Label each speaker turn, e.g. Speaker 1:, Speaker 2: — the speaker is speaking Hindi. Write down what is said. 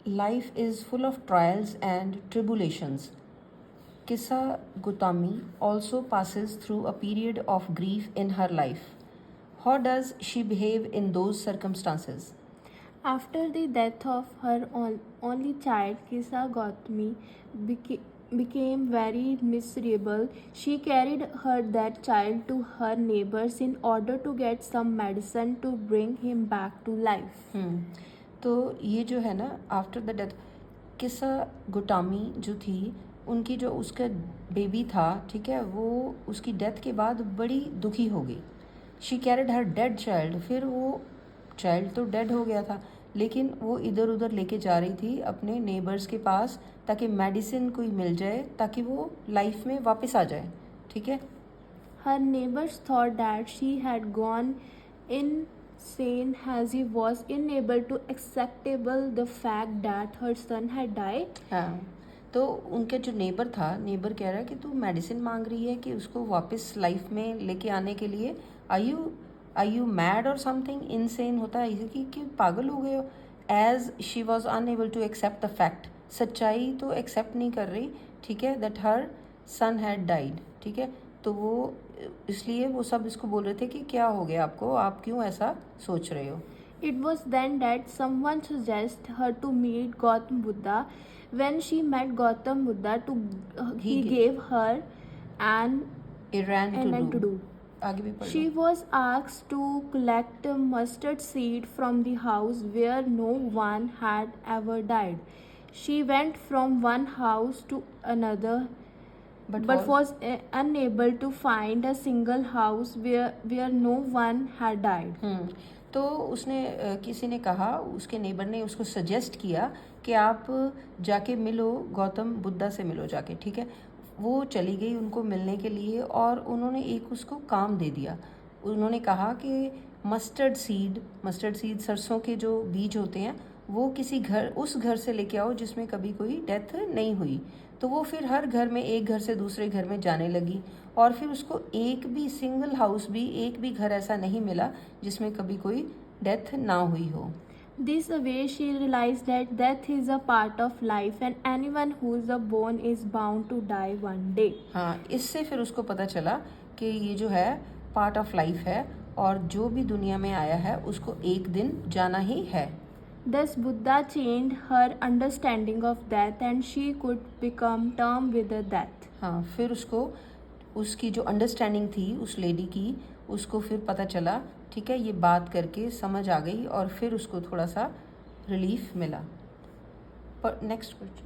Speaker 1: Life is full of trials and tribulations. Kissa Gutami also passes through a period of grief in her life. How does she behave in those circumstances?
Speaker 2: After the death of her only child, Kisa Gautami became very miserable. She carried her dead child to her neighbors in order to get some medicine to bring him back to life.
Speaker 1: तो ये जो है ना, आफ्टर द डेथ, किस्सा गुटामी जो थी, उनकी जो उसका बेबी था, ठीक है, वो उसकी डेथ के बाद बड़ी दुखी हो गई. She carried her dead child. फिर वो चाइल्ड तो डेड हो गया था, लेकिन वो इधर उधर लेके जा रही थी अपने नेबर्स के पास ताकि मेडिसिन कोई मिल जाए ताकि वो लाइफ में वापस आ जाए. ठीक है.
Speaker 2: Her neighbors thought that she had gone insane as he was unable to acceptable the fact that her son had died.
Speaker 1: हाँ, तो उनके जो नेबर था, नेबर कह रहा है कि तू मेडिसिन मांग रही है कि उसको वापस लाइफ में लेके आने के लिए. I you mad or something. Insane होता है इसे कि पागल हो गए हो. As she was unable to accept the fact. सच्चाई तो एक्सेप्ट नहीं कर रही, ठीक है, that her son had died. ठीक है. तो वो इसलिए वो सब इसको बोल रहे थे कि क्या हो गया आपको, आप क्यों ऐसा सोच रहे हो.
Speaker 2: It was then that someone suggested her to meet Gautam Buddha. When she met Gautam Buddha, he gave her an
Speaker 1: errand to do. आगे भी पढ़
Speaker 2: She
Speaker 1: low.
Speaker 2: was asked to collect mustard seed from the house where no one had ever died. She went from one house to another, but was unable to find a single house where no one had died.
Speaker 1: तो उसने किसी ने कहा, उसके नेबर ने उसको सजेस्ट किया कि आप जाके मिलो, गौतम बुद्धा से मिलो जाके. ठीक है. वो चली गई उनको मिलने के लिए और उन्होंने एक उसको काम दे दिया. उन्होंने कहा कि मस्टर्ड सीड सरसों के जो बीज होते हैं, वो किसी उस घर से लेके आओ जिसमें कभी कोई डेथ नहीं हुई. तो वो फिर हर घर में, एक घर से दूसरे घर में जाने लगी और फिर उसको एक भी घर ऐसा नहीं मिला जिसमें कभी कोई डेथ ना हुई हो.
Speaker 2: This way she realized that death is a part of life and anyone who is born is bound to die one day.
Speaker 1: हाँ, इससे फिर उसको पता चला कि ये जो है पार्ट ऑफ लाइफ है और जो भी दुनिया में आया है उसको एक दिन जाना ही है.
Speaker 2: Thus Buddha changed her understanding of death and she could become calm with the death.
Speaker 1: हाँ, फिर उसकी जो अंडरस्टैंडिंग थी उस लेडी की, उसको फिर पता चला. ठीक है. ये बात करके समझ आ गई और फिर उसको थोड़ा सा रिलीफ मिला. पर नेक्स्ट क्वेश्चन.